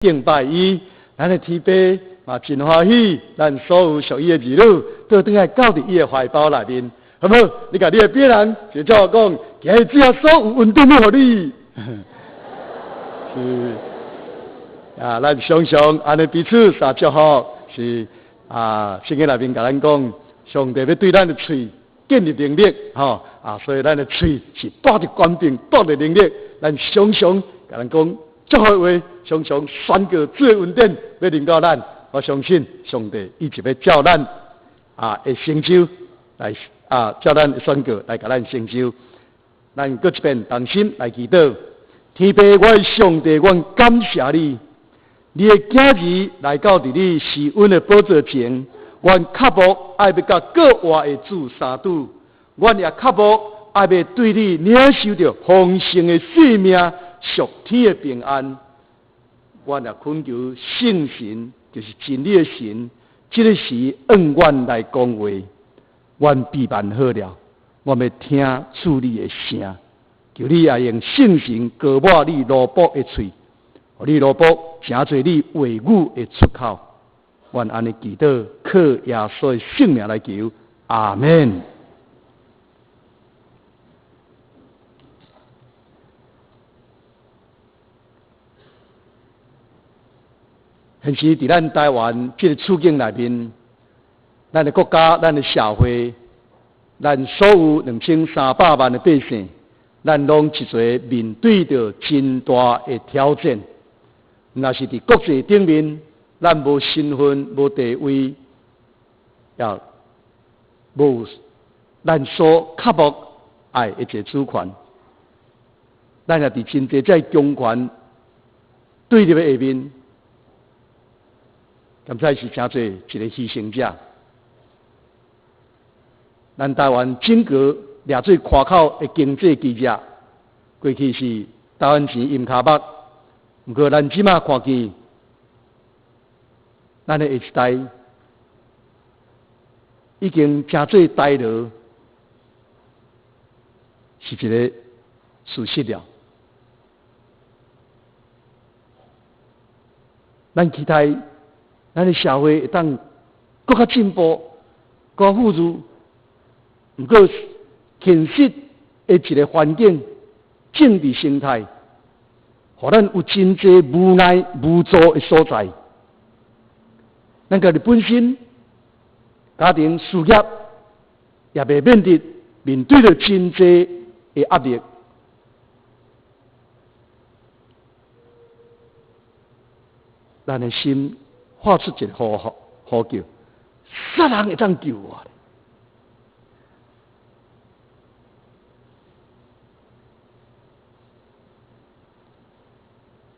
敬拜伊，咱的天父嘛真欢喜，咱所有属伊的儿女都等来交伫伊的怀抱内面，好不好？你甲你的别人就照讲，今日只要所有运动要互你。是啊，咱常常安尼彼此相祝福，是啊，圣经内面甲咱讲，上帝要对咱的嘴建立能力，所以咱的嘴是带着官兵，带着能力，咱常常甲咱讲。祝福的话，常常宣告主的恩典要临到咱，我相信上帝一直要照咱的成就来照咱的宣告来甲咱成就。咱搁一遍同心来祈祷，天父，我的上帝，我感谢你，你的囝儿来到伫你施恩的宝座前，我确无爱要甲国外的主相赌，我也确无爱要对你领受着丰盛的性命。属天的平安，我也恳求圣神，就是真理的神，这个时恩阮来讲话，阮备办好了，我要听主你的声，求你也用圣神高抹你罗卜的嘴，互你罗卜成做你话语的出口。阮安尼祈祷，靠耶稣的圣名来求，阿门。现时伫咱台湾这个处境内面，咱的国家、咱的社会，咱所有2300万的百姓，咱拢一做面对着真大的挑战。若是伫国际顶面，咱无身份、无地位，也无咱所渴望爱的一个主权。咱也伫真济在强权对立的下面。咁才是真做一个牺牲者。咱台湾整个掠做夸口的经济基业，过去是台湾钱淹骹目，不过咱即马看见，咱的下一代已经真做呆落，是一个事实了。咱期待。咱的社会会当更较进步、更富裕，不过现实的一个环境、政治生态，互咱有真济无奈、无助的所在。咱家己本身家庭事业也未面对着真济的压力。咱的心。发出一个呼叫，啥人会当救我？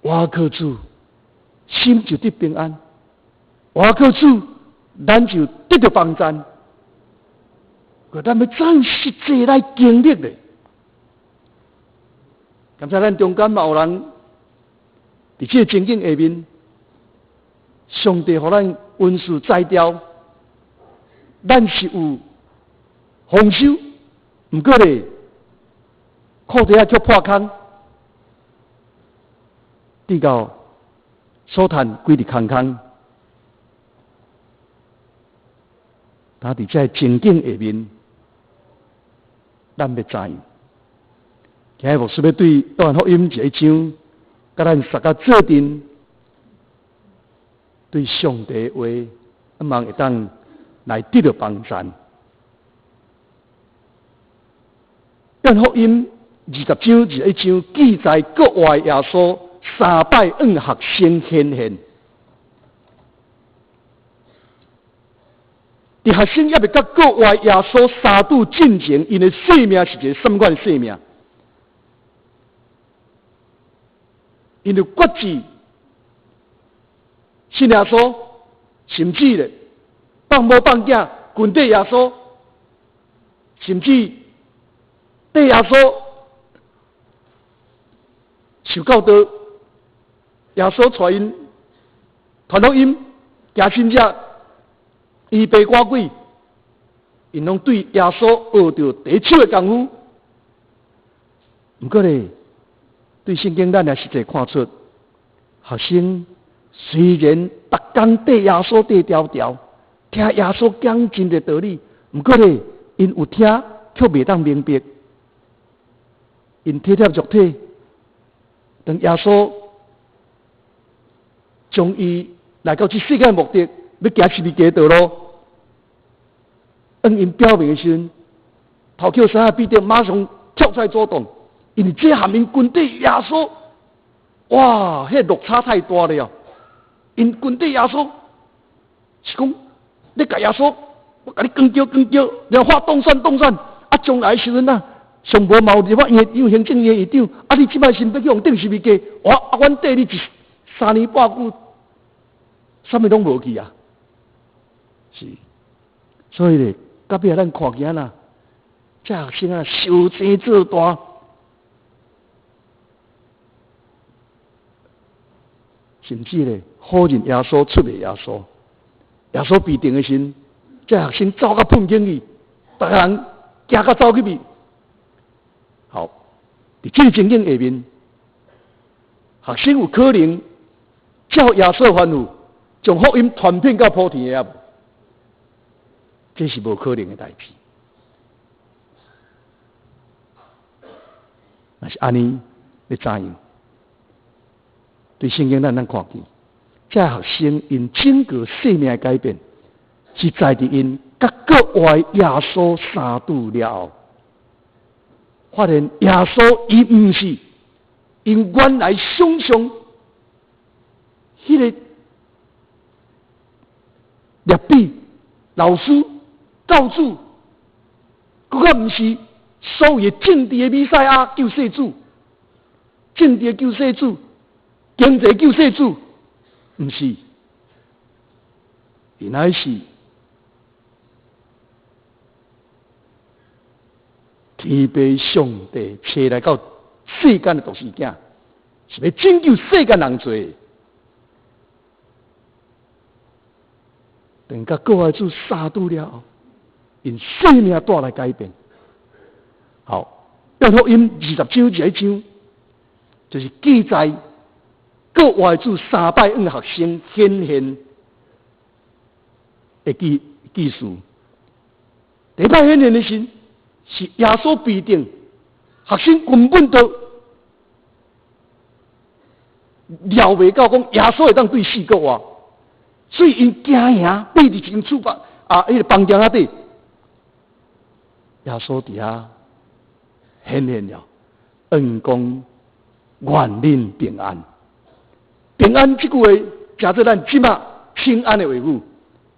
我靠主，心就得平安；我靠主，咱就得到帮助。可咱要真实际来经历咧。刚才咱中间嘛有人伫这情景下面。上帝互咱温书摘掉，咱是有丰收，不过咧，裤底下却破空，直到所赚归伫空空。他伫这情景下面，咱要知。今日牧师要对约翰福音这一章，甲咱大家做阵。对上帝的话，望会当来得到帮助。约翰福音20章21章记载国外耶稣3摆学生显现。伫学生也未甲国外耶稣相赌进前，因的性命是一个什么款性命？因为国志。信耶稣，甚至咧放某放囝，群对耶稣，甚至对耶稣受教导，耶稣带因传福音，行神者医病赶鬼，因拢对耶稣学着第一手的功夫。不过咧，对圣经咱也实在看出学生。虽然逐工缀耶稣缀条条，听耶稣讲真个道理，毋过咧，因有听却袂当明白，因体贴肉体，当耶稣将伊来到这世界的目的，要行十字架道路，按因表明的时阵，头叫三下必定马上跳出来阻挡，因为这含因军队耶稣，哇，迄落差太大了。因军队耶稣是讲，你甲耶稣，我甲你光叫，然后发动算，啊，将来时阵啊，上无毛就我因为行政院院长，啊，你即摆先要去用顶十字架，阮缀你3年半久，啥物拢无去啊？是，所以咧，到尾咱看见啦，这学生啊，受生做大。甚至咧，好认耶稣出卖耶稣，耶稣必定的时，这学生走到碰见去，逐个人行到走去边。好，伫这个情景下面，学生有可能照耶稣吩咐，将福音传遍到普天下，这是无可能的代志。那是安尼，你知影？对圣经咱看见，这学生因整个生命的改变，是在伫因甲国外耶稣相拄了后，发现耶稣伊毋是因原来想象迄个律比老师教主，佫较毋是所谓政治的弥赛亚救世主，政治的救世主。经济救世主，毋是，原来是天父上帝派来到世间的独生子，是要拯救世间人罪。等甲国外主杀戮了后，因生命带来改变。好，约翰福音20章1章，就是记载。国外主300位学生显现的记述，第一摆显现的是耶稣必定，学生根本都料袂到讲耶稣会当对四国话，所以因惊吓，背伫一间厝房迄个房间底，耶稣伫遐显现了，恩讲愿恁平安。平安这句话，假做咱即马平安的话语，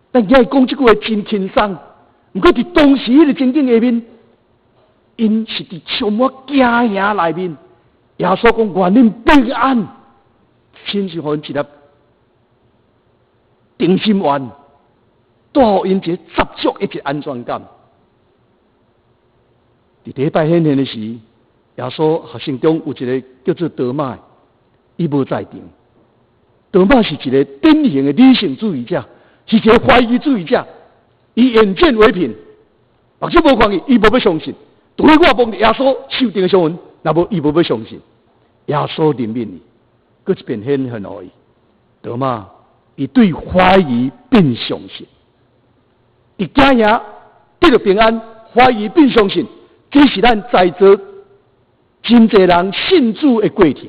但今日讲这句话真轻松。不过伫当时迄个情景下面，因是伫充满惊吓内面。耶稣讲愿恁平安，亲像互因一粒定心丸，带互因一个十足一个安全感。伫第一摆显现的时，耶稣学生中有一个叫做多马，伊无在场。多马是一个典型的理性主义者，是一个怀疑主义者。以眼见为凭，目睭无看见，伊无要相信。除非我摸耶稣手顶的伤痕，那无伊无要相信。耶稣怜悯伊，搁一遍显现互伊。多马伊对怀疑变相信，伫惊吓得到平安，怀疑变相信，这是咱在座真侪人信主的过程。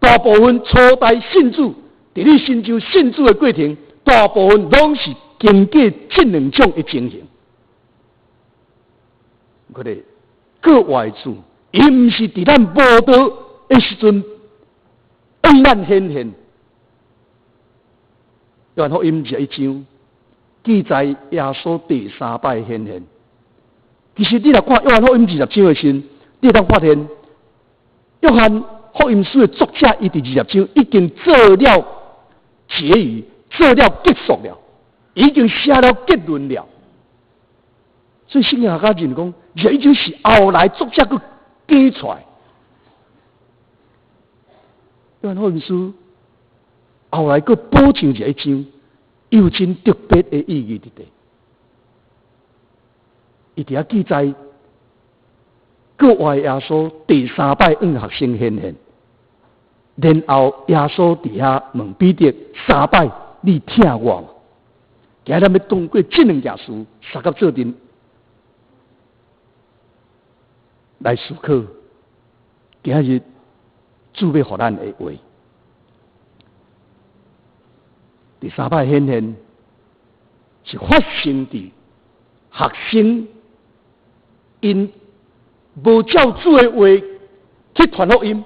大部分初代信主，伫你寻求信主的过程，大部分拢是经过这两种的情形。我哋国外主，伊毋是伫咱报道的时阵，向咱显现。约翰福音21章记载耶稣第3摆显现。其实你来看约翰福音20章的时，你当发现约翰福音书的作者，伊伫20章已经做了结语，做了结束了，已经写了结论了。所以圣经学家认讲，21章是后来作者佮加出来。约翰福音书后来佮补上21章，有真特别的意义伫底。伊伫遐记载国外耶稣第3摆向学生显现。然后耶稣伫遐问彼得3摆，你听我吗？今日咱要通过这两件事，三角做阵来思考，今日主要互咱的话。第3摆显现是发生伫学生因无照主的话去传福音。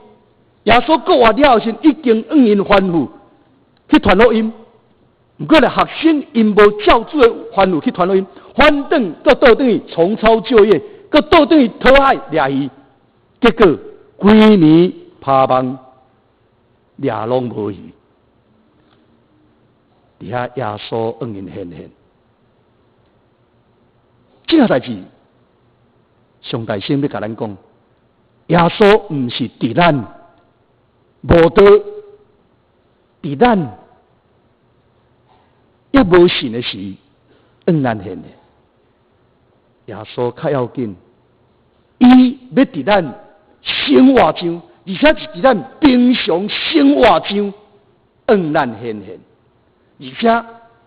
耶稣讲话了后，先已经让因吩咐去传福音。不过咧，学生因无照主的吩咐去传福音，反倒搁倒转去重操旧业，搁倒转去讨海掠鱼，结果规暝趴网掠拢无鱼。伫遐耶稣让因显现，这个代志，上帝先要甲咱讲，耶稣毋是伫咱无道，伫咱也无信的时，让咱现现。耶稣较要紧，伊要伫咱生活中，而且是伫咱平常生活中，让咱现现。而且，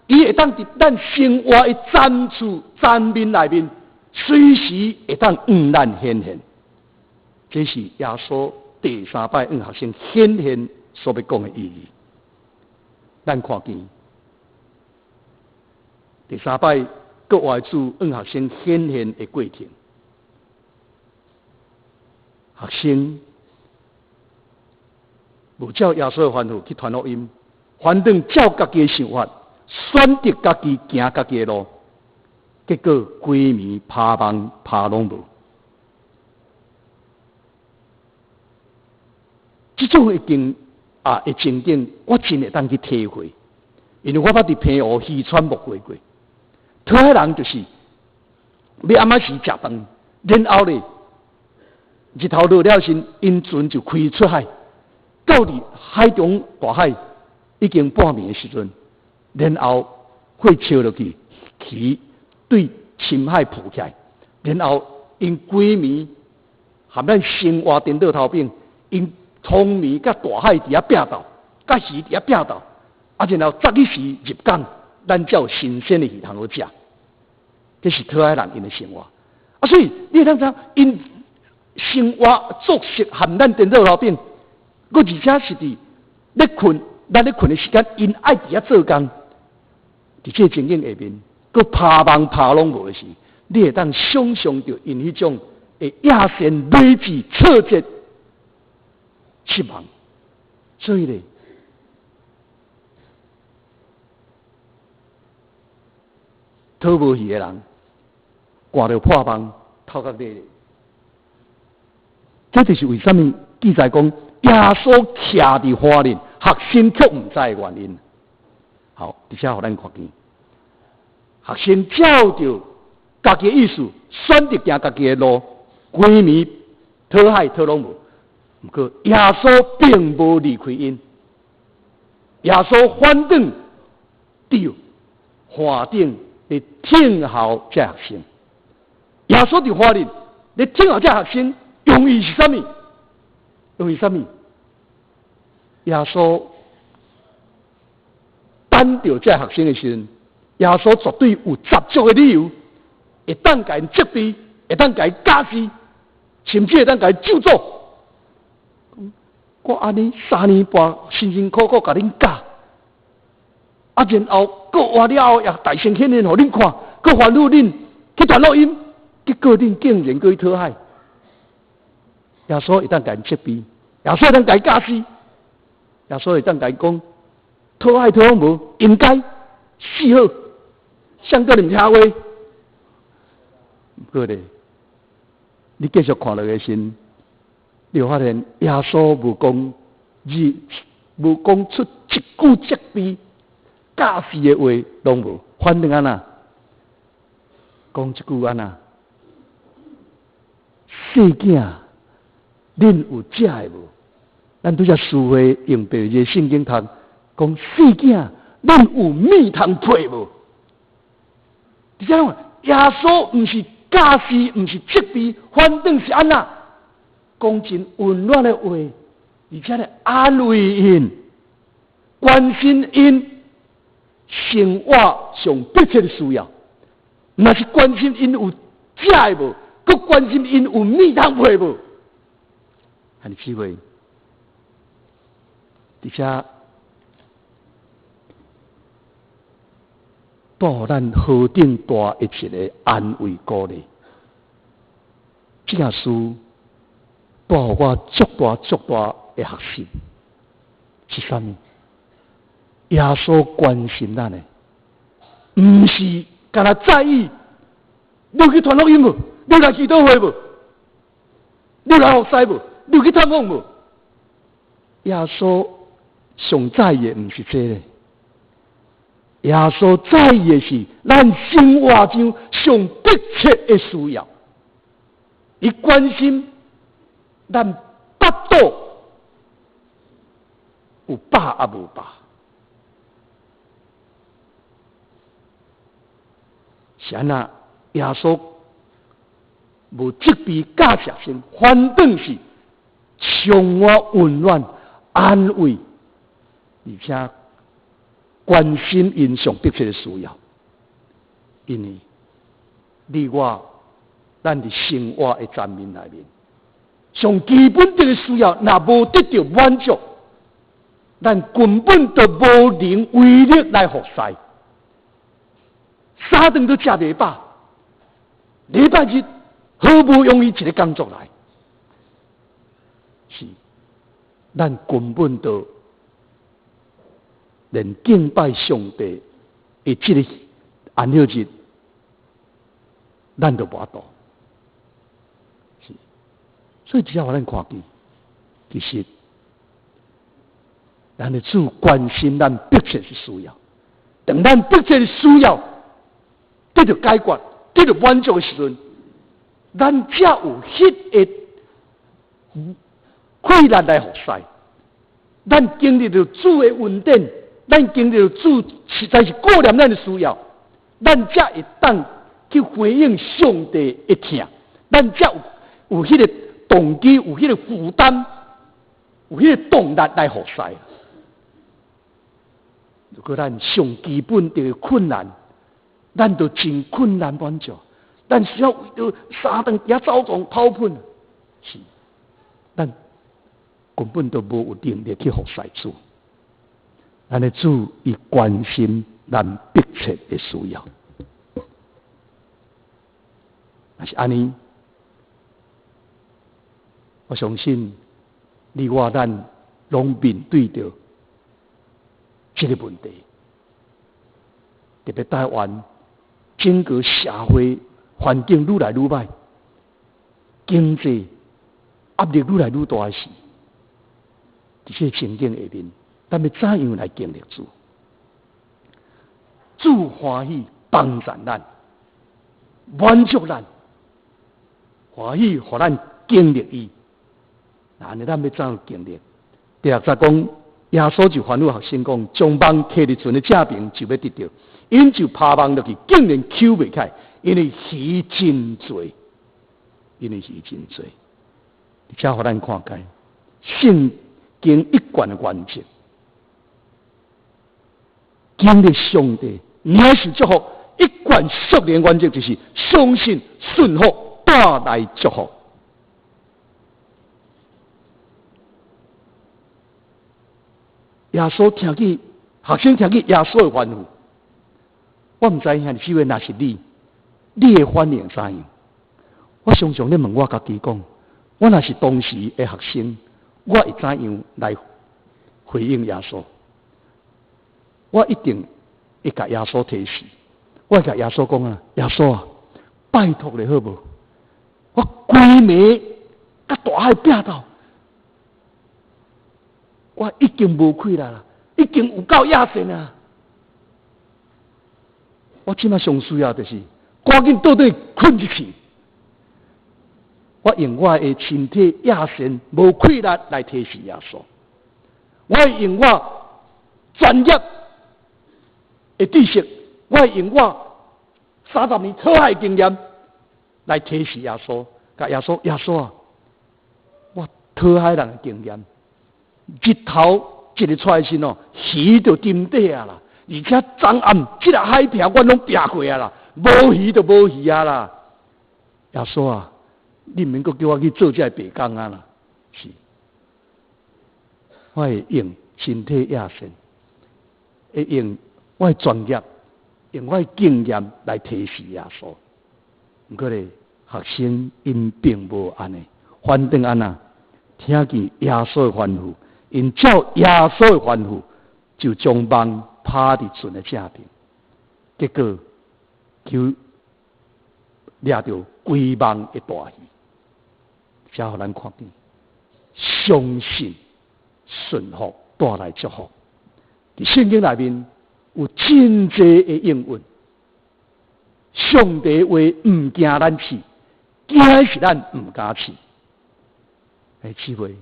伊会当伫咱生活的暂处、暂面内面，随时会当让咱显现。这是耶稣第3摆让学生显现所要讲的意义。咱看见第3摆国外主让学生显现的过程，学生无照耶稣的吩咐去传福音。反正照家己的想法，选择家己行家己的路，结果规暝趴网趴拢无。这种的情景，我真会当去体会，因为我捌伫平湖渔船木过。讨海人就是要暗仔时食饭，然后咧日头落了时，因船就开出海，到伫海中大海。已经半暝的时阵，然后会笑落去，鱼对深海扑起来，然后因规暝含咱生活颠倒头边，因通暝甲大海伫遐拼斗，甲鱼伫遐拼斗，然后早起时入港，咱才有新鲜的鱼通好食。这是讨海人因的生活。所以你会当知因生活作息含咱颠倒头边，而且是伫咧困。咱咧困的时间，因爱伫遐做工，伫这情景下面，佮趴网趴拢无的时，你会当想象着因迄种会亚线累积挫折失望。所以咧，讨无鱼的人，挂着破网头壳底。这就是为什么记载讲耶稣徛伫花莲。学生却唔知的原因。好，而且互咱看见，学生照着家己的意思，选择行家己的路，规暝讨海讨拢无。不过耶稣并无离开因，耶稣反正伫花顶咧听候这学生。耶稣伫花莲咧听候这学生，用意是啥物？用意啥物？耶稣等到这学生的时候，耶稣绝对有十足的理由，会当甲因责备，会当甲因假释，甚至会当甲因咒诅。我安尼3年半辛辛苦苦甲恁教，然后过活了后也大声显现互恁看，过吩咐恁去传福音，结果恁竟然去讨海。耶稣会当甲因责备，耶稣会当甲因假释。耶稣会当甲伊讲，讨海讨拢无，应该死好，上个人听话。不过咧，你继续看落去时，你会发现耶稣无讲无讲出一句责备、假释的话拢无，反正安那讲一句安那，细囝，恁有食的无？咱拄则书会用白个圣经读，讲细囝，恁有米通配无？你知影嘛？耶稣毋是假释，毋是责备，反正是安那讲真温暖的话，而且咧安慰因、关心因生活上迫切的需要。若是关心因有食的无，佮关心因有米通配无，安尼机会，而且带咱好顶大一切的安慰鼓励。这件事带我足大的学习是啥物？耶稣关心咱的，唔是干那在意你去传福音无？你来祈祷会无？你来学师无？你去探访无？耶稣上在意的唔是这个，耶稣在意的是咱生活中上迫切的需要。伊关心咱腹肚有饱也无饱，是安那耶稣无责备教学生，反倒是充满温暖、安慰，而且关心因上迫切的需要。因为你我咱伫生活的层面内面，上基本的需要，若无得到满足，咱根本就无能为力来服侍。三顿都食袂饱，礼拜日好不容易一个工作来，是咱根本就连敬拜上帝的这个安息日，咱都无法度。所以只要互咱看见，其实咱的主关心咱迫切的需要。等咱迫切的需要得到解决、得到满足的时阵，咱才有迄个困难来服侍。咱经历到主的恩典，咱经历到主实在是顾念咱的需要，咱才会当去回应上帝的听，咱才有迄个动机，有迄个负担，有迄个动力来服侍。如果咱上基本的困难，咱就真困难满足，咱需要为着三顿也走动跑喷，是咱根本都无有能力去服侍主。咱的主伊关心咱迫切的需要，那是安尼。我相信你我咱拢面对着这个问题，特别台湾整个社会环境愈来愈歹，经济压力愈来愈大时，这些情景下面，咱要怎样来经历主？主欢喜帮助咱，满足咱，欢喜互咱经历伊。安尼咱要怎样经历？第60讲，耶稣就吩咐学生讲：将网摕伫船的正边就要得到，因就拍网落去，竟然抽袂开，因为鱼真多，因为鱼真多。而且互咱看见圣经一贯的原则，经历上帝也是祝福，一贯属灵原则就是相信、顺服带来祝福。耶稣听见学生听见耶稣的吩咐，我唔知影是因为那是你的反应怎样？我常常咧问我家己讲，我若是当时的学生，我会怎样来回应耶稣？我一定会甲耶稣提示，我会甲耶稣讲啊，耶稣啊，拜托你好无？我规暝甲大海拼斗。我已经无气力啦，已经有够野性啊！我现在上需要的是赶紧倒转困一去。我用我的身体野性无气力来提示耶稣，我用我专业的知识，我用我30年讨海经验来提示耶稣，甲耶稣啊，我讨海人的经验。日头一日出来时哦，鱼就沉底啊啦，而且昨暗这个海平我拢爬过啊啦，无鱼就无鱼啊啦。耶稣啊，你免阁叫我去做这白工啊啦，是，我会用身体亚身，会用我的专业，用我的经验来提示耶稣。不过咧，学生因并无安尼，反正安那听见耶稣的吩咐，因照耶稣的吩咐，就将网拍伫船的正边，结果就抓到规网的大鱼，才互咱看见，相信顺服带来祝福。伫圣经内面有真济的应允。上帝话唔惊咱试，惊是咱唔敢试。姊妹，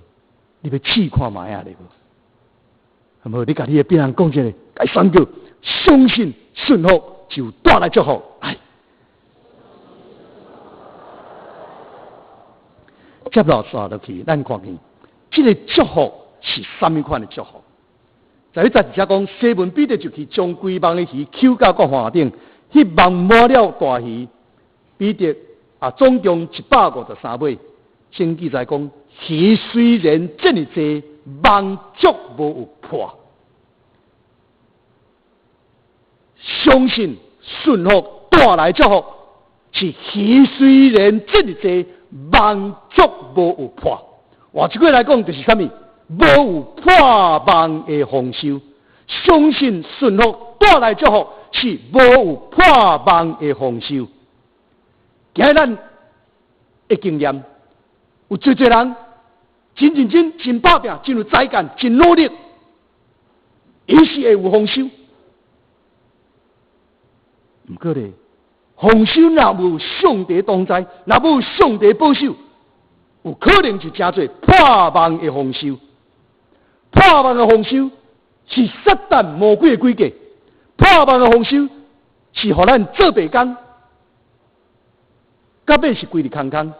你要试看卖啊？你无？无你家己的别人讲一个，该宣告相信顺服就带来祝福。接落刷落去，咱看见这个祝福是什么款的祝福？在第12讲，西门彼得就去将规网的鱼扣到国岸顶。迄网满了大鱼，彼得总共153尾。圣记载讲，鱼虽然这么多，网足无有破。相信顺服带来祝福，是鱼虽然这么多，网足无有破。换一句来讲，就是什么？无有破网的丰收。相信顺服带来祝福。是无有破网的丰收。今日咱的经验，有最多人真认真、真打拼、真有才干、真努力，伊是会有丰收。不过咧，丰收若无上帝同在，若无上帝保守，有可能就真做破网的丰收。破网的丰收是撒旦魔鬼的诡计。破网的丰收是互咱做白工，到尾是规日空空。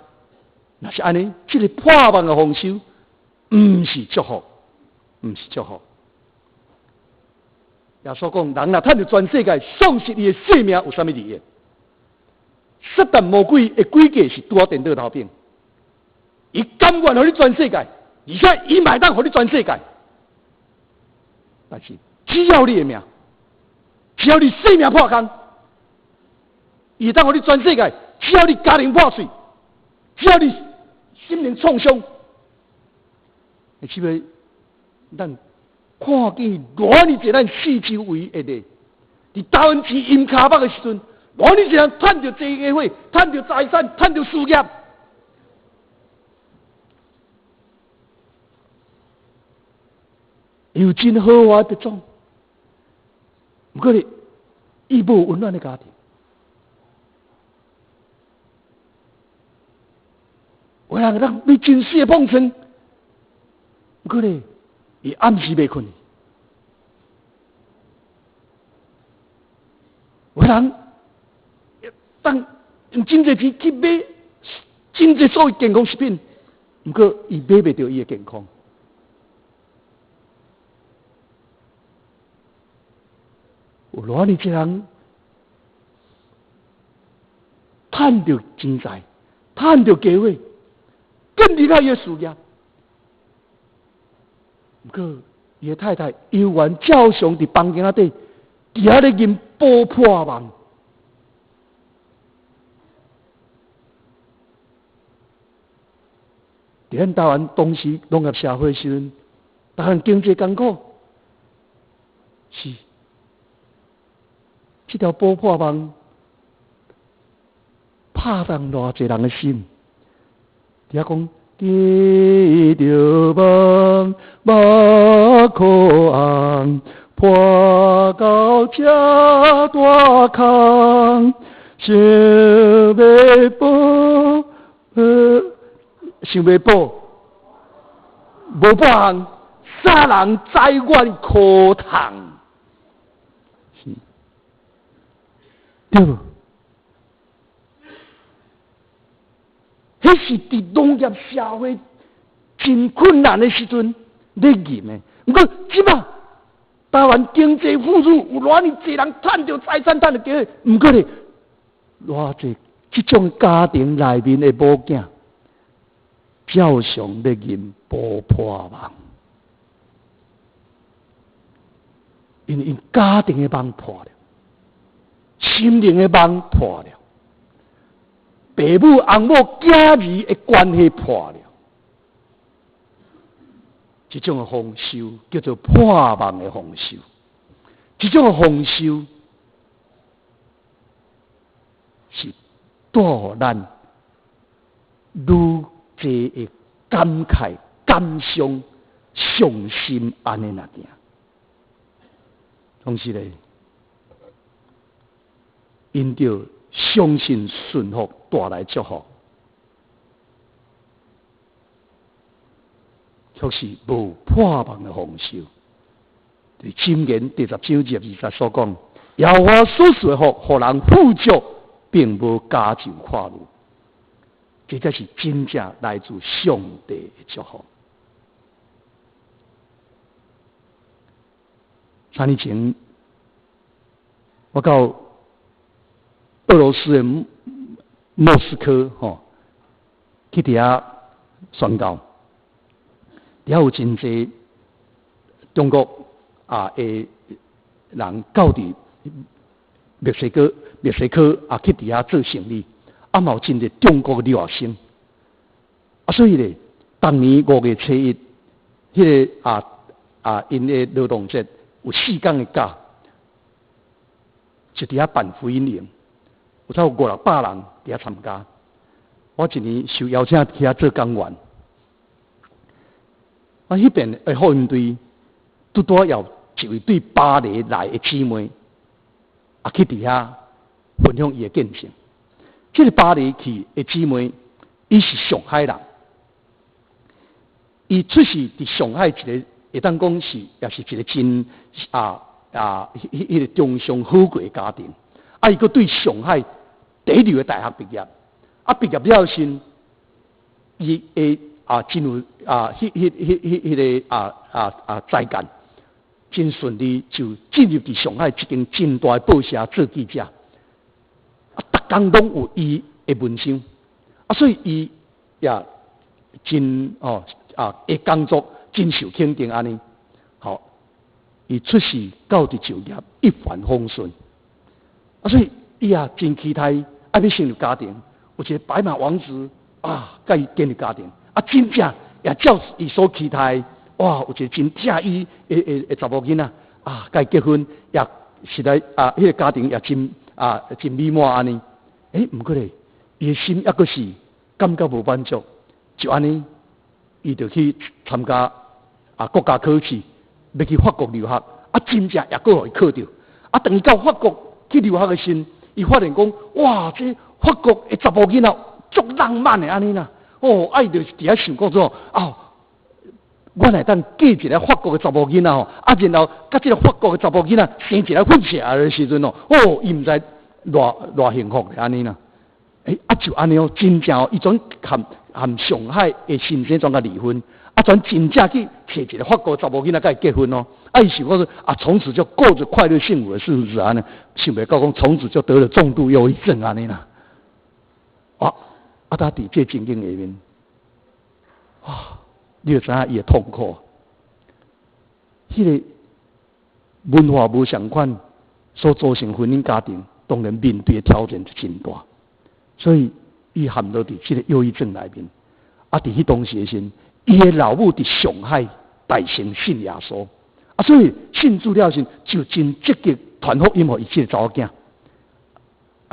若是安尼，这个破网的丰收，唔是祝福，唔是祝福。耶稣讲，人若趁着全世界，丧失伊的性命，有啥物利益？撒旦魔鬼的诡计是拄好颠倒头边，伊甘愿互你全世界，而且伊买当互你全世界，但是只要你的命。只要你性命破空，伊当互你全世界；只要你家庭破碎，只要你心灵创伤，是不是？咱看见偌尼侪咱四周围的咧，伫台湾市阴卡北的时阵，偌尼侪人趁着这个会，趁着财产，趁着事业，有真豪华的种。不过咧，伊无温暖的家庭，有人让你真死的碰撞。不过咧，伊暗时袂困。有人当用真侪钱去买真侪所谓健康食品，不过伊买袂到伊的健康。有偌尼一人趁着钱财，趁着机会，更离开伊的事业。不过，伊的太太犹原照常伫房间底，伫遐咧饮爆破网。伫咱台湾当时农业社会时阵，台湾经济艰苦，是。这条爆破网拍动偌济人的心。底下讲，记着网马可红，破到这大坑，想要保，想要保，无保行，杀人宰阮可疼。对不？迄是伫农业社会真困难的时阵，咧吟的。不过即马台湾经济富裕，有偌尼济人赚到财产，赚到几，不过咧，偌济这种家庭内面的某囝，照常咧吟波破网，因为家庭的网破了，心灵的网破了，父母翁某囝儿的关系破了。这种的丰收叫做破网的丰收，这种的丰收是带咱愈济的感慨、感伤、伤心安尼那行。同时咧，因着相信顺服带来祝福。却是无破网的丰收。对箴言第10章20所讲，耶和华所赐的福，互人富足，并无加上跨入。这才是真正来自上帝的祝福。3年前，我到俄罗斯的莫斯科去伫遐宣教。也有真济中国的人到伫墨西哥去伫遐做生意，嘛有真济中国的留学生。所以咧，当年5月7日，迄个因的劳动节有4天的假，就伫遐办福音营，有超过500-600人伫遐参加。我一年受邀请去遐做讲员。迄边的福音队拄多有一位对巴黎来的姊妹，去伫遐分享伊的见证。这个巴黎去的姊妹，伊是上海人，伊出世伫上海一个，会当讲是也是一个真迄个中上好过的家庭。伊个对上海第一流的大学毕业，毕业了先，伊会进入迄个才干，真顺利就进入伫上海一间真大的报社做记者，逐工拢有伊的文章，所以伊也真的工作真受肯定安尼。好，伊出世到伫就业一帆风顺，所以伊也真期待要成立家庭，有一个白马王子甲伊建立家庭。真正也照伊所期待，哇！有一个真正伊的查某囡仔甲伊结婚，也实在迄个家庭也真美满安尼。不过咧，伊的心抑阁是感觉无满足，就安尼，伊就去参加国家考试，要去法国留学。真正也阁互伊考到。等伊到法国去留学的时，伊发现讲，哇！这法国的查某囡仔足浪漫的安尼啦。伊就是伫遐想讲说，我来当嫁一个法国的查某囡仔然后甲这个法国的查某囡仔生一个混血儿的时阵伊毋知偌幸福的安尼啦。就安尼真正伊转含上海的先生转甲离婚，转真正去找一个法国查某囡仔甲伊结婚伊想讲说从此就过着快乐幸福的日子安尼，想袂到讲从此就得了重度忧郁症安尼啦。他伫这情景里面，你就知影伊的痛苦。迄个文化无相款所组成婚姻家庭，当然面对的挑战是真大。所以伊陷落伫这个忧郁症里面。伫迄当时的时，伊的老母伫上海大城信耶稣，所以信主了时就真积极传福音互伊这个查某囝。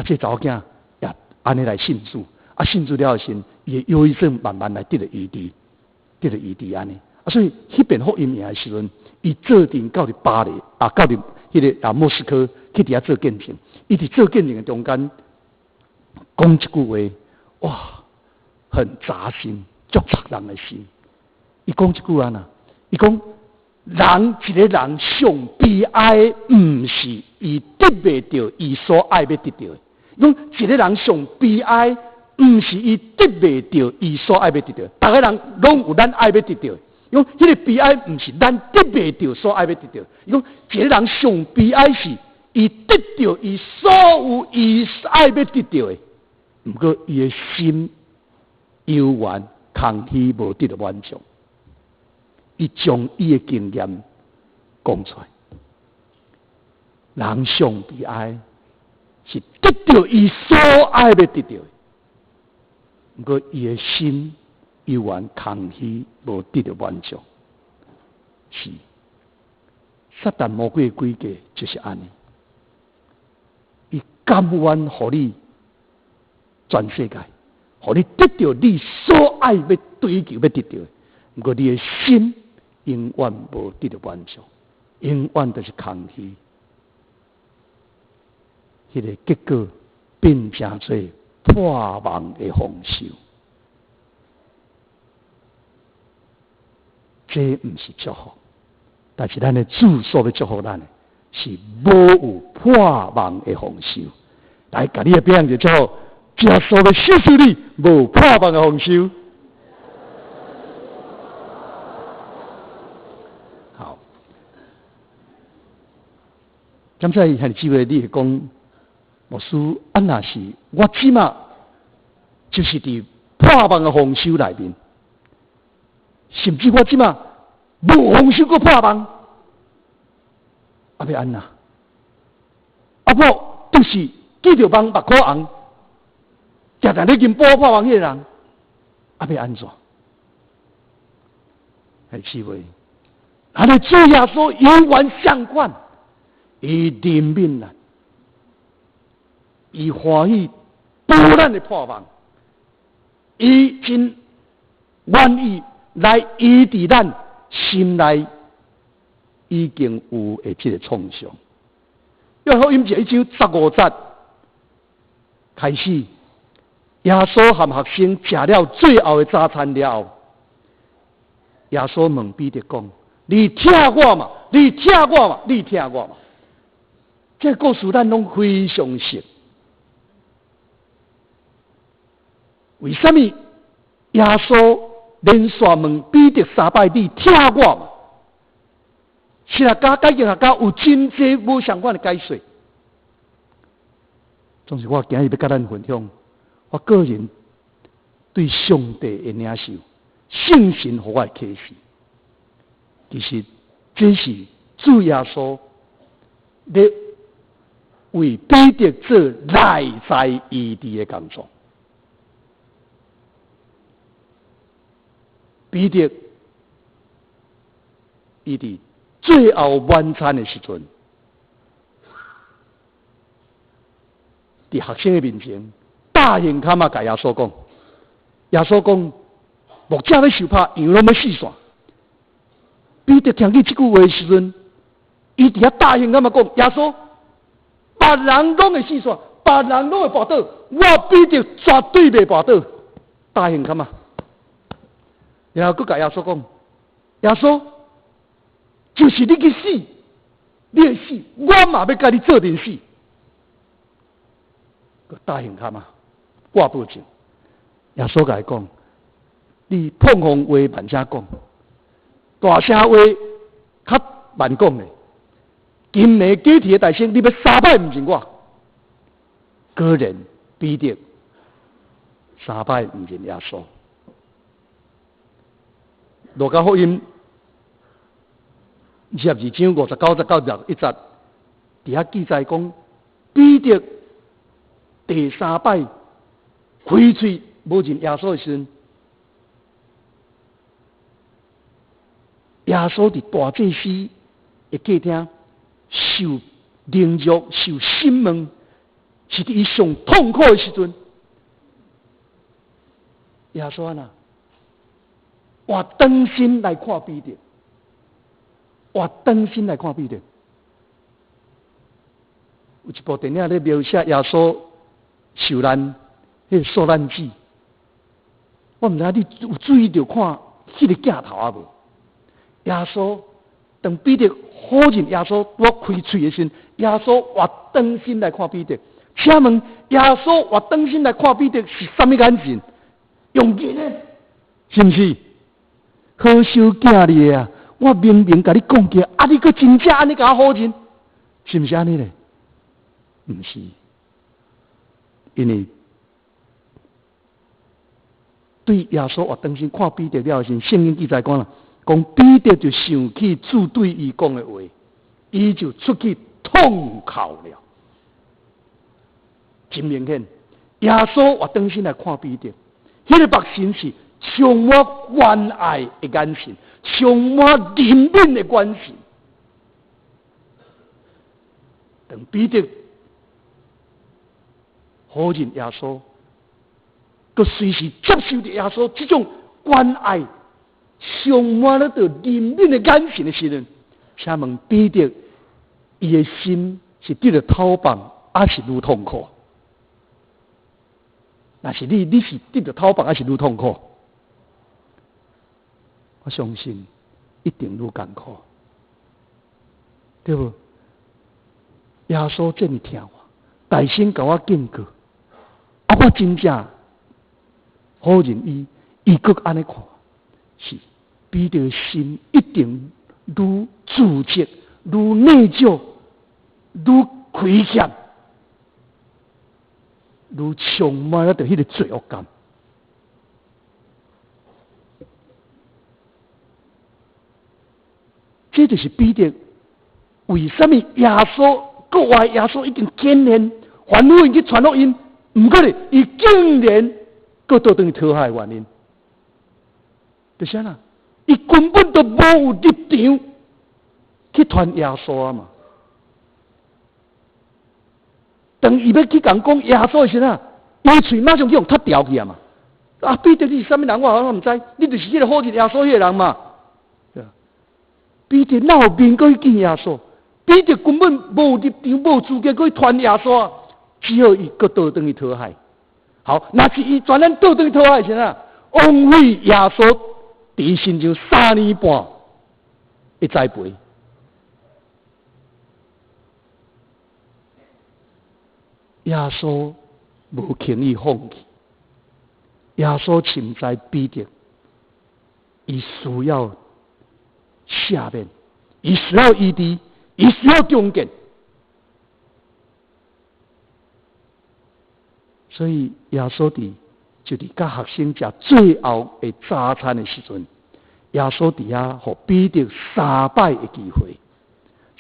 这查某囝也安尼来信主。信主了时，伊的忧郁症慢慢来得了医治安尼。所以迄边福音的时阵，伊做阵到伫巴黎到伫迄个莫斯科去伫遐做见证。伊伫做见证的中间讲一句话，很扎心，足插人的心。伊讲一句伊讲一个人上悲哀，毋是伊得袂到伊所爱要得到的。讲一个人上悲哀。毋是伊得袂到伊所爱要得到，逐个人拢有咱爱要得到，伊讲迄个悲哀毋是咱得袂到所爱要得到，伊讲一个人上悲哀是伊得到伊所有伊爱要得到的，毋过伊的心犹原空虚无得到满足，伊将伊的经验讲出来。人上悲哀是得到伊所爱要得到的，毋过伊的心犹原空虚无得到满足。是撒旦魔鬼的规矩就是安尼，伊甘愿互你全世界，互你得到你所爱要追求要得到的，毋过你的心永远无得到满足，永远都是空虚。迄个结果变成做破网的丰收，这毋是祝福，但是咱的主所要祝福咱的是无有破网的丰收。来，甲你的表扬就祝福，耶稣要赐福你无破网的丰收。好，刚才还有机会，你讲。牧师，安那是我起码就是伫破网的丰收内面，甚至我起码无丰收过破网，要安那？不就是记着网目眶红，常常咧跟破网迄个人，要安怎？还是为，他的主耶稣永远相款，伊怜悯咱。伊欢喜补咱的破网，伊真愿意来医治咱心内已经有的这个创伤。约翰福音1章15节开始，耶稣和学生吃了最后的早餐了后，耶稣问彼得讲：“你听我嘛？你听我嘛？你听我嘛？”这个故事咱拢非常熟。为什么耶稣连续问彼得3摆，你听我嘛？是啊，解经学家有真济无相关的解说。总是我今日要甲咱分享，我个人对上帝的领受，圣神给我的启示。其实这是主耶稣咧为彼得做内在医治的工作。彼得伊伫最后晚餐的时阵，伫学生的面前大声卡嘛甲耶稣讲：“耶稣讲，牧者要受拍，羊拢要死线。”彼得听见这句话的时阵，伊伫遐大声卡嘛讲：“耶稣，别人拢会死线，别人拢会跋倒，我彼得绝对袂跋倒。”大声卡嘛。然后，佮甲耶稣讲：“耶稣，就是你去死，你会死，我嘛要甲你做阵死。”佮答应他嘛，我保证。耶稣甲伊讲：“你碰风话慢声讲，大声话较慢讲嘞。今日基体的大声，你要3摆唔认我。个人彼得3摆唔认耶稣。”路加福音22章59、59、61节，底下记载讲，彼得第3摆开嘴无认耶稣的时阵，耶稣伫大祭司的客厅受凌辱、受审问，是伫伊上痛苦的时阵，耶稣啊呐！我当心来看彼得，我当心来看彼得。有一部电影咧描写耶稣受难，迄个受难记。我唔知你有注意到看迄个镜头啊无？耶稣当彼得好认耶稣，我开嘴的时候，耶稣我当心来看彼得。请问耶稣我当心来看彼得是什么眼神？用眼呢？是不是？好手囝哩啊！我明明甲你讲过，啊，你佫真正安尼甲我好人，是毋是安尼咧？毋是，因为对耶稣活当时看彼得了时，圣经记载讲啦，讲彼得就想起主对伊讲的话，伊就出去痛哭了。真明显，耶稣活当时来看彼得，迄个目神是充满关爱的眼神，充满怜悯的关心。当彼得好认耶稣，佮随时接受着耶稣这种关爱，充满了着怜悯的眼神的时阵，请问彼得，伊的心是得了讨棒，还是愈痛苦？那是你是得到讨棒，还是愈痛苦？我相信一定愈艰苦，对不？耶稣这么听我，大声甲我警告，啊！我真正好认伊佫安尼看，是彼得的心一定愈自责、愈内疚、愈亏欠。愈充满了着迄个罪恶感，这就是彼得为什么耶稣国外耶稣已经坚定反复去传福音，毋过咧，伊竟然搁倒转去讨海的原因，就是啥啦？伊根本都无有立场去传耶稣啊嘛。当伊要去讲耶稣的时候，伊嘴马上去用踢掉去啊嘛！啊，彼得你是啥物人？我好像唔知，你就是迄个好认耶稣迄个人嘛。彼得哪有面过去见耶稣？彼得根本无立场、无资格去传耶稣，只好伊搁倒转去讨海。好，那是伊全然倒转去讨海时啊，枉费耶稣伫身上3年半的栽培。耶稣无轻易放弃，耶稣深知彼得，伊需要赦免，伊需要医治，伊需要重建。所以耶稣就是甲学生食最后的早餐的时阵，耶稣伫遐互彼得3摆的机会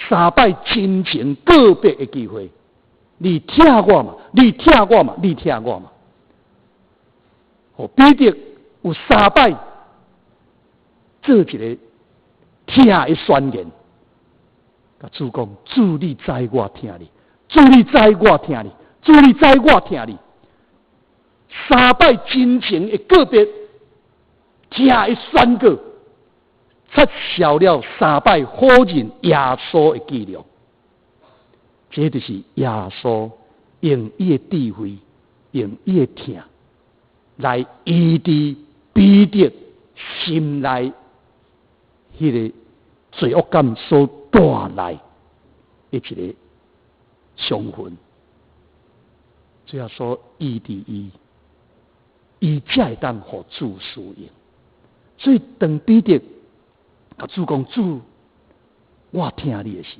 ，3摆真情告别的机会。你听我嘛，你听我嘛，你听我嘛。互彼得有3摆做一个听的宣言，甲主讲：主你知我听你，主你知我听你，主你知我听你。3摆真情的告别，听的宣告，撤销了3摆好认耶稣的记录。这就是耶稣用伊的智慧，用伊的听来医治彼得心内迄个罪恶感所带来的一个伤痕。最后说医治伊才会当互主使用。所以当彼得甲主讲：主，我听你的时，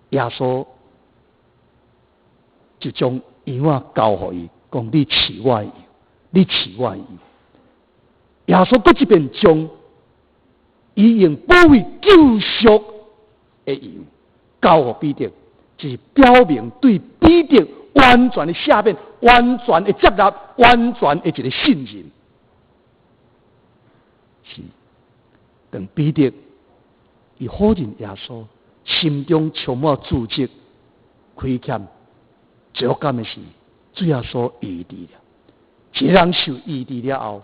耶稣就将羊仔交互伊，讲：你饲我的羊，你饲我的羊。耶稣搁一遍将伊用保卫救赎的羊交互彼得，就是表明对彼得完全的下面、完全的接纳、完全的一个信任。是，当彼得伊好认耶稣，心中充满自责、亏欠、罪恶感的事，最后所医治了。一个人受医治了后，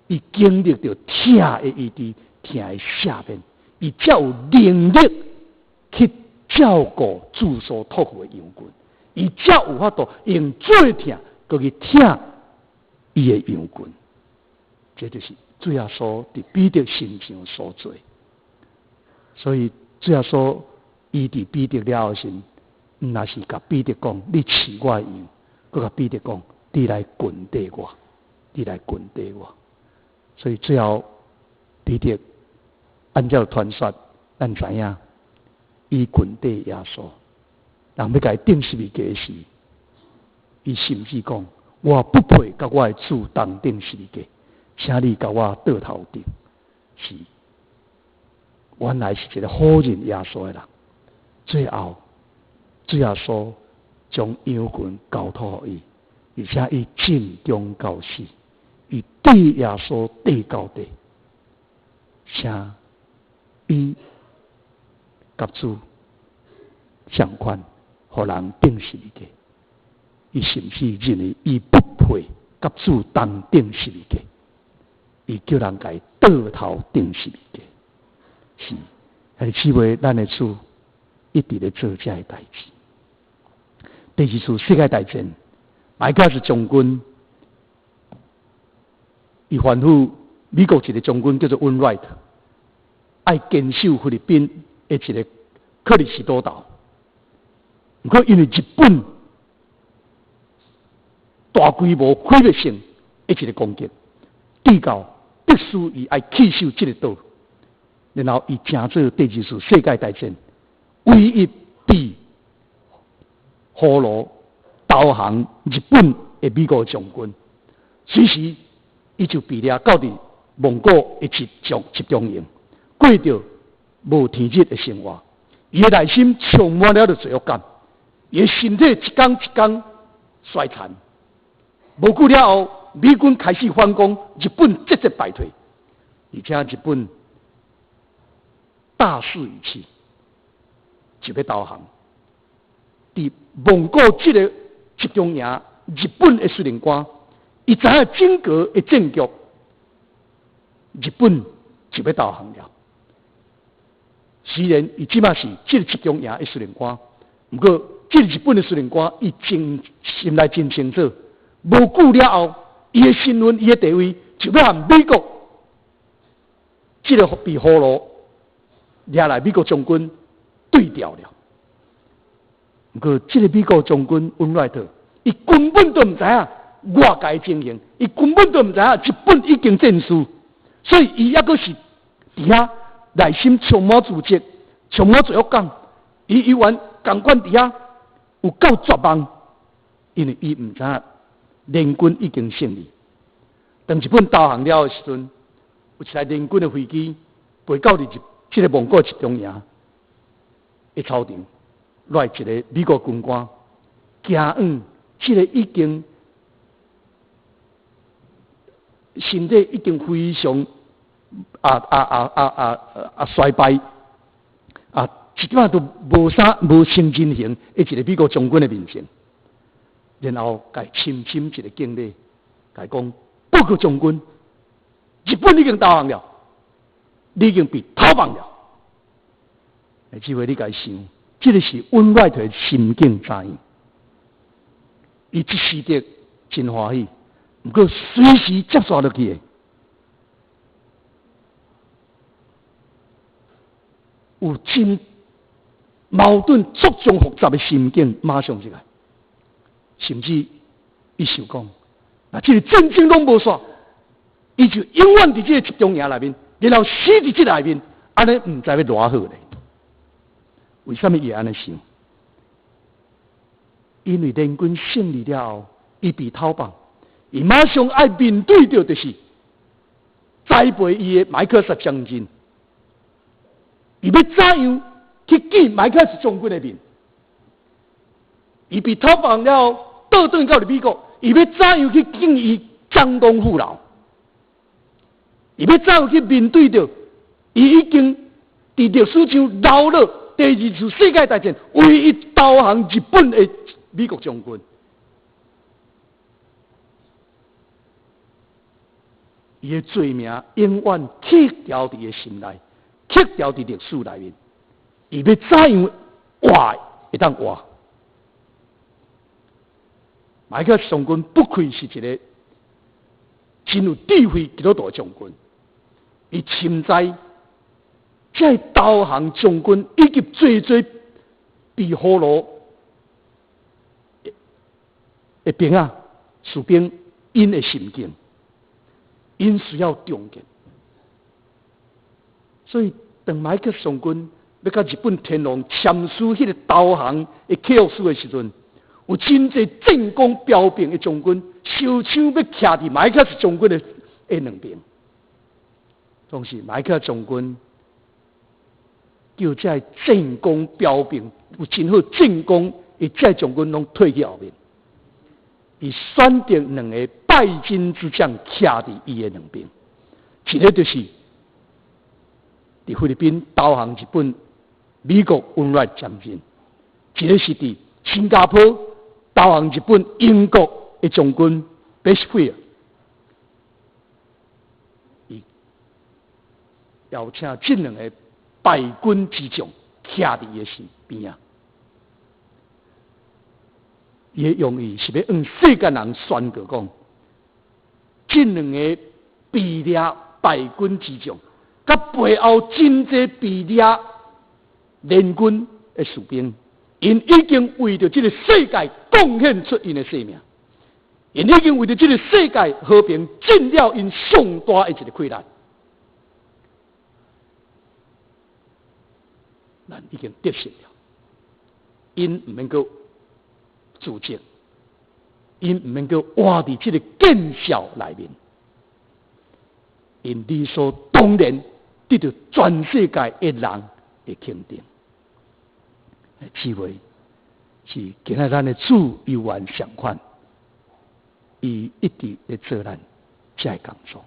伊经历着疼的医治、疼的赦免，伊才有能力去照顾主所托付的羊群，伊才有法度用最疼，佮去疼伊的羊群。这就是最后所伫彼得身上所做。所以最后所医治彼得了后时，那是甲彼得讲：你饲我的羊；佮甲彼得讲：你来裙底我，你来裙底我。所以最后彼得按照传说，咱知影伊群底耶稣，人要甲伊钉十字架时，伊甚至讲：我不配甲我的主同钉十字架，请你甲我倒头钉。是，原来是一个好认耶稣的人。最后，主耶稣将羊群交托予伊，而且伊尽忠到死，伊对耶稣对到底，请伊甲主相款，互人钉十字架。伊甚至认为伊不配甲主同钉十字架，伊叫人甲伊倒头钉十字架。是，还是为咱的主一直咧做这个代志。第二次世界大战，麦克斯将军，伊吩咐美国一个将军叫做温瑞特，爱坚守菲律宾的一个克里斯多岛。不过因为日本大规模毁灭性的一个攻击，至到必须伊爱弃守这个岛，然后伊成做第二次世界大战唯一比荷罗投降日本的美国将军。随时伊就被掠到伫蒙古的集中营，过着无天日的生活。伊的内心充满了罪恶感，伊的身体一天一天衰残。无久了后，美军开始反攻，日本节节败退，而且日本大势已去，就要投降。伫蒙古这个集中营，日本的司令官伊知影整个的战局，日本就要投降了。虽然伊即马是这个集中营的司令官，不过这个日本的司令官伊心内真清楚，无久了后，伊的身份、伊的地位就要和美国这个被荷罗掠来美国将军对调了。不过，这个美国将军温瑞特，伊根本都唔知影外界情形，伊根本都唔知影日本已经战输，所以伊抑阁是伫遐内心充满自责、充满罪恶感。伊依然共款伫遐有够绝望，因为伊唔知影联军已经胜利。当日本投降了的时阵，有一台联军的飞机飞到入这个蒙古集中营的操场。来一个美国军官，惊往这个已经身体已经非常衰败一点都无成人形的一个美国将军的面前，然后甲深深一个敬礼，甲讲：报告将军，日本已经投降了，你已经被讨放了。这回你甲想。这个是温瑞特的心境知影，伊这时刻真欢喜，不过随时接受落去的，有真矛盾、错综复杂的心境马上就来，甚至伊想讲，那这个战争拢无煞，伊就永远伫这个集中营内面，然后死伫这内面，安尼唔知要偌好咧。为什么伊安尼想？因为联军胜利了后，伊被讨放，伊马上爱面对着就是栽培伊的麦克斯将军，伊要怎样去见麦克斯将军的面？伊被讨放了后，倒转到美国，伊要怎样去见伊江东父老？伊要怎样去面对着伊已经伫历史上老了？第二次世界大战唯一投降日本的美国将军，伊的罪名永远刻掉伫个心内，刻掉伫历史内面。伊要怎样活会当活？麦克将军不愧是一个真有智慧基督徒将军，伊深知。这投降将军以及最被荷罗的兵士兵因的心境，因需要终结。所以当麦克将军要甲日本天皇签署迄个投降的契约书的时阵，有真侪战功彪炳的将军受枪要徛伫麦克将军的两边，总是麦克将军叫这战功彪炳有真好战功，伊这将军拢退去后面，伊选定两个拜金之将徛伫伊的两边，一个就是伫菲律宾投降日本美国温瑞将军，一个是伫新加坡投降日本英国的将军贝斯菲尔。伊邀请这两个败军之将徛伫伊的身边啊，伊的用意是要向世界人宣告讲，这两个被掠败军之将，甲背后真济被掠联军的士兵，因已经为着这个世界贡献出因的生命，因已经为着这个世界和平尽了因上大的一个困难。咱已经得胜了，因唔能够自责，因唔能够活伫这个见效内面，因理所当然得到全世界的人的肯定。智慧是今仔咱的主有缘相款，伊一直在做咱这个工作，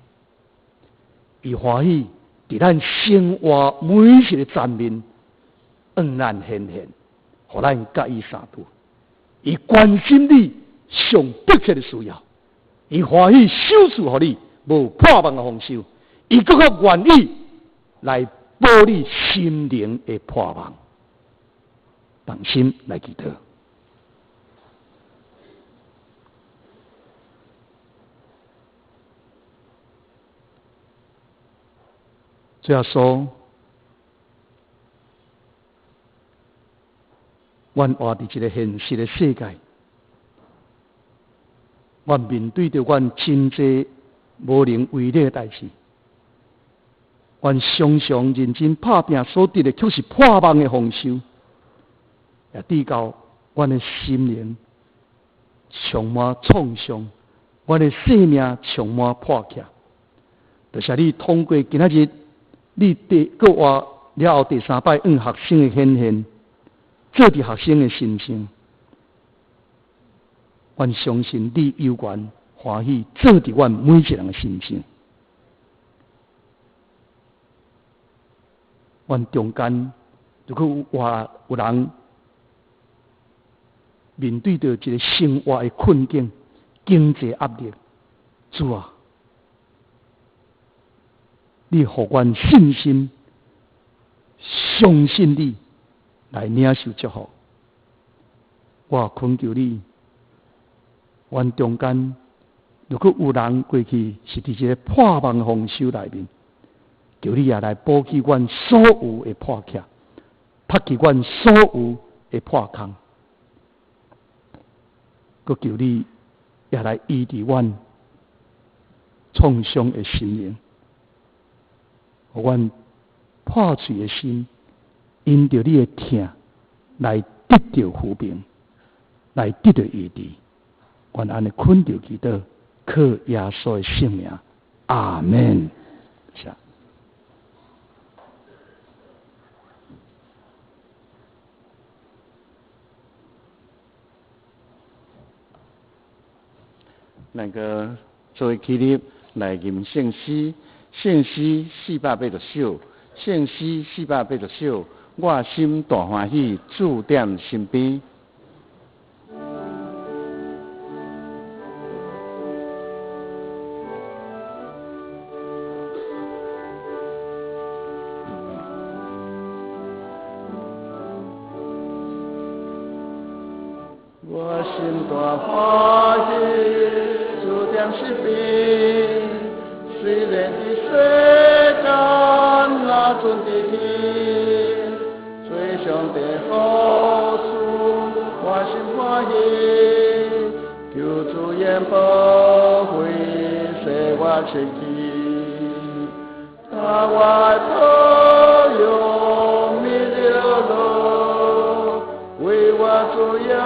伊欢喜伫咱生活每一个层面。恩咱显现，互咱甲伊相拄。伊关心你上迫切的需要，伊欢喜收拾互你无破网的丰收，伊更较愿意来保你心灵的破网。放心来祈祷。最后说。阮活伫一个现实的世界，阮面对着阮真济无能为力的代志，阮常常认真打拼所得的，却是破网的丰收，也致到阮的心灵充满创伤，阮的生命充满破壳。就是你通过今仔日，你搁活了后第三摆学生的显现。做伫学生的心声，阮相信你有缘欢喜做伫阮每一个人的心声。阮中间如果有人面对着一个生活的困境、经济压力，主啊，你互阮信心，相信你。来领受祝福，我恳求你，阮中间如果有人过去是伫一个破网的丰收内面，求你也来补起阮所有的破壳，拍起阮所有的破空，佮求你也来医治阮创伤的心灵，互阮破碎的心。因着你的疼来得到扶贫，来得到医治，愿安尼恳求祈祷，靠耶稣的圣名，阿门。那个作为起立来吟圣诗，圣诗480首，圣诗480首。我心大欢喜，主踮身边。我心大欢喜，主踮身边。虽然的世间那存的天。上帝好事，我心欢喜，求主愿保惠，使我前去，他我路亚。